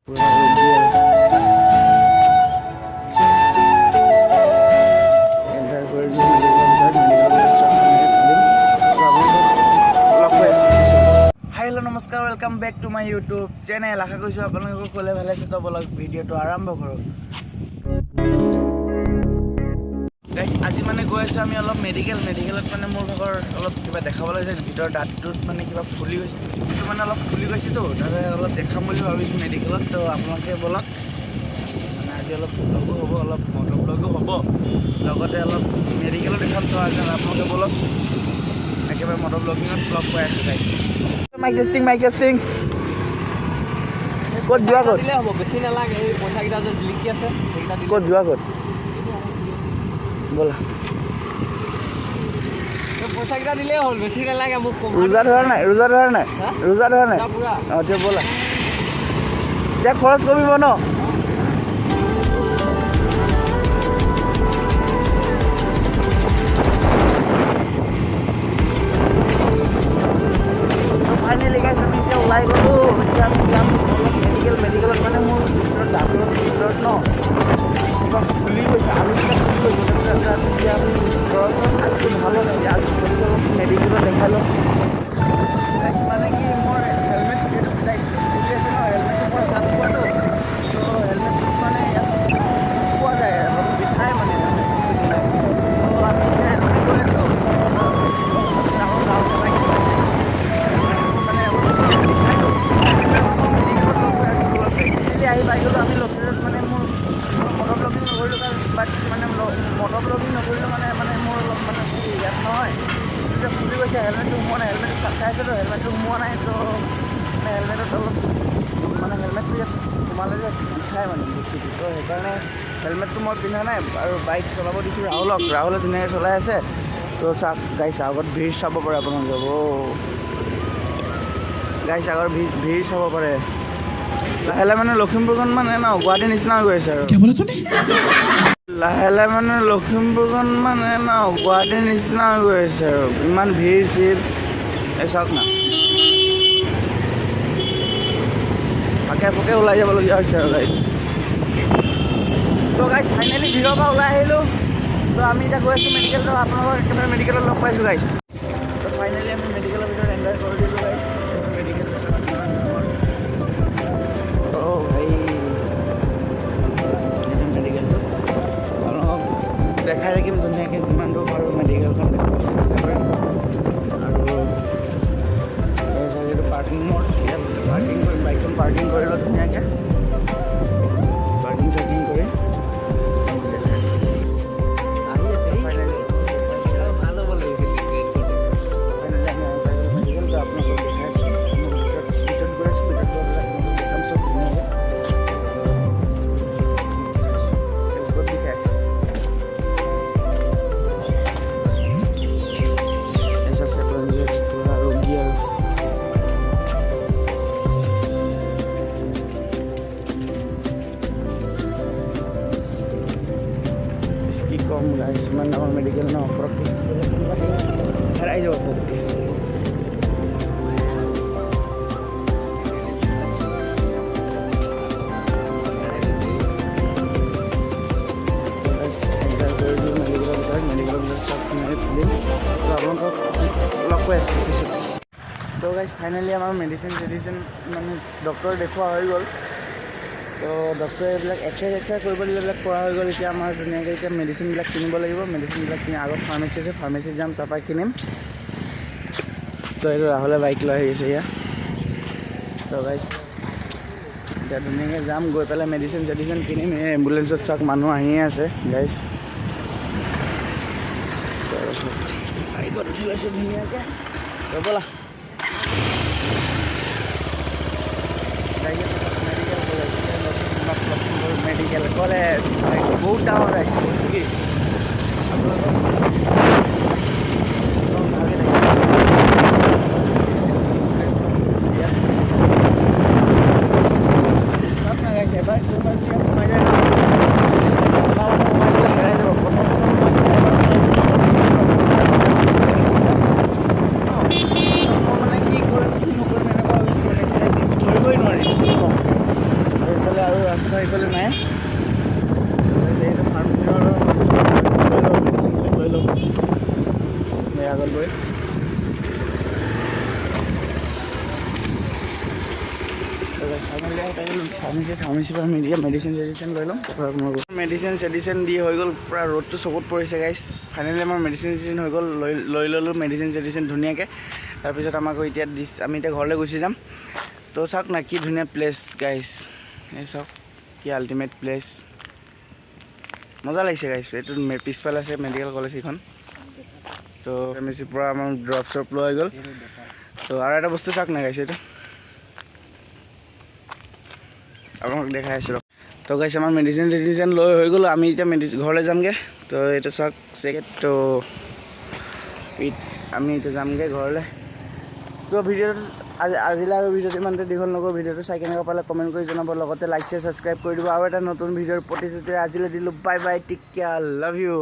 hello नमस्कार welcome back to my YouTube channel आशा करूँ आपलोक कले भाले तो बोलक भिडिओ आरम्भ करूँ गाइस आज माने गई आছো আমি অলপ মেডিকেলত মানে মোৰ ভাগৰ অলপ কিবা দেখাবলৈ যায় ভিতৰ দাঁতটোত মানে কিবা ফুলি গৈছে তো মানে অলপ ফুলি গৈছে তো তাৰে অলপ দেখাম বুলি ভাবিছো মেডিকেলত তো আপোনালোকে বলক মানে আজি অলপ ব্লগো হ'ব অলপ মটো ব্লগো হ'ব লগতে অলপ মেডিকেলত দেখাম তো আজি আপোনালোকে বলক একেবাৰে মটো ব্লগিঙত ব্লগ কৰি আছো গাইস মাইক টেষ্টিং ক'ত যোৱা ক'ত দিলে হ'ব বেছি নালাগে এই পইচা কিটা যে লিখি আছে সেইটা দিলে ক'ত যোৱা ক'ত बोला तो पैसा कितना दिले होल बेसी ना लागे मुख को रोजा धर ना पूरा हां ते बोला क्या खर्च कमी बनो फाइनली गाइस আমি এতিয়া ওলাই গলো এতিয়া যাম মেডিকেল মানে মোৰ ডাক্তৰ ন খুলি গৈছে আমি ভালো লাগে আজ মেডিকেলত দেখালো মানে কি মোৰ হেলমেট খুলি আছে ন হেলমেট মোৰ চাপ পোৱাটো তো হেলমেট মানে পোৱা যায় অলপ বিষাই মানে তো আমি এতিয়া এনেকৈ গৈ আছোঁ আহি পাই গ'লোঁ আমি লোকেলত মানে মোৰ মটৰ ব্লগিং নকৰিলোঁ বাট মানে মটৰ ব্লগিং নকৰিলোঁ মানে মোৰ অলপ মানে ইয়াত নহয় যেতিয়া ফুলি গৈছে হেলমেটটো সোমোৱা নাই হেলমেটটো চাপ খাই আছে তো হেলমেটটো সোমোৱা নাই তো মানে হেলমেটত অলপ মানে হেলমেটটো ইয়াত সোমালে যে বিষায় মানে বস্তুটো তো সেইকাৰণে হেলমেটটো মই পিন্ধা নাই আৰু বাইক চলাব দিছোঁ ৰাহুলে ধুনীয়াকৈ চলাই আছে তো চাওক গাইছ আগত ভিৰ চাব পাৰে আপোনালোকে গাইছ আগত ভিৰ চাব পাৰে লাহে মানে লখিমপুৰখন মানে ন গুৱাহাটীৰ নিচিনা হৈ গৈছে আৰু লাহে মানে লখিমপুৰখন মানে ন গুৱাহাটীৰ নিচিনা হৈ গৈছে আৰু ইমান ভিৰ চিৰ এই চাওক না ফাকে ওলাই যাবলগীয়া হৈছে আৰু গাইছ তো গাইছ ফাইনেলি ভিৰৰ পৰা ওলাই আহিলোঁ তো আমি এতিয়া গৈ আছোঁ মেডিকেল তো আপোনালোকৰ একেবাৰে মেডিকেলত লগ পাইছোঁ গাইছ তো ফাইনেলি আমি মেডিকেলৰ ভিতৰত এণ্টাৰ কৰি দিলোঁ গাইছ মেডিকেল দেখাই ৰাখিম ধুনীয়াকৈ যিমান দূৰ পাৰোঁ মেডিকেলখন চেষ্টা কৰিম আৰু এইটো পাৰ্কিং মড ইয়াত পাৰ্কিং কৰিম বাইকখন পাৰ্কিং কৰিলোঁ ধুনীয়াকৈ পাৰ্কিং চাৰ্কিং কৰি ভাল হ'ব লাগিছিল মেডিকেলটো আপোনালোকক দেখাইছোঁ ভিতৰত গৈ আছোঁ ভিতৰত দেখাম চব ধুনীয়াকৈ কম গাইছ ইমান ডাঙৰ মেডিকেল ন পৰককৈ হেৰাই যাব পৰককৈ মেডিকেলৰ চব খুলিম তো আপোনালোকক লগ পাই আছোঁ পিছত তো গাইছ ফাইনেলি আমাৰ মেডিচিন মানে ডক্টৰ দেখুওৱা হৈ গ'ল তো ডক্টৰে এইবিলাক এক্সাৰচাইজ কৰিব দিলে এইবিলাক কৰা হৈ গ'ল এতিয়া আমাৰ ধুনীয়াকৈ এতিয়া মেডিচিনবিলাক কিনিব লাগিব মেডিচিনবিলাক কিনি আগত ফাৰ্মাচী আছে ফাৰ্মাচীত যাম তাৰপৰা কিনিম তো এইটো ৰাহুলে বাইক লৈ আহি আছে ইয়াত তো গাইছ এতিয়া ধুনীয়াকৈ যাম গৈ পেলাই মেডিচিন কিনিম এই এম্বুলেঞ্চত চাওক মানুহ আহিয়ে আছে গাইছ বাইকত উঠি লৈছোঁ ধুনীয়াকৈ তো ব'লা মেডিকেল কলেজ বহুত ডাঙৰ আহিছে কৈছোঁ কি আপোনালোকক এবাৰ সোমাই যায় হেৰাই যাব মানে কি কৰিম কি নকৰিম এনেকুৱা ধৰিবই নোৱাৰি ৰাস্তা এইফালে নাই আগত গৈ ফাৰ্মাচীৰ পৰা মেডিচিন চেডিচিন লৈ ল'ম মেডিচিন দি হৈ গ'ল পূৰা ৰ'দটো চকুত পৰিছে গাইছ ফাইনেলি আমাৰ মেডিচিন চেডিচিন হৈ গ'ল লৈ ল'লোঁ মেডিচিন চেডিচিন ধুনীয়াকৈ তাৰপিছত আমাক এতিয়া আমি এতিয়া ঘৰলৈ গুচি যাম তো চাওক না কি ধুনীয়া প্লেচ গাইছ এই চাওক কি আল্টিমেট প্লেচ মজা লাগিছে গাইছ এইটো পিছফালে আছে মেডিকেল কলেজ এইখন তো ফাৰ্মাচীৰ পৰা আমাৰ ড্ৰপ চ্ৰপ লোৱা হৈ গ'ল তো আৰু এটা বস্তু চাওক না গাইছ এইটো আপোনাক দেখাই আছোঁ তো গাইছ আমাৰ মেডিচিন চেডিচিন লৈ হৈ গ'ল আমি এতিয়া ঘৰলৈ যামগৈ তো এইটো চাওক চেকেট তো আমি এতিয়া যামগৈ ঘৰলৈ তো ভিডিঅ'টো আজিলৈ আৰু ভিডিঅ'টো ইমানতে দীঘল নকৰোঁ ভিডিঅ'টো চাই কেনেকুৱা পালে কমেণ্ট কৰি জনাব লগতে লাইক শ্বেয়াৰ ছাবস্ক্ৰাইব কৰি দিব আৰু এটা নতুন ভিডিঅ'ৰ প্ৰতিশ্ৰুতি আজিলৈ দিলোঁ bye bye take care love you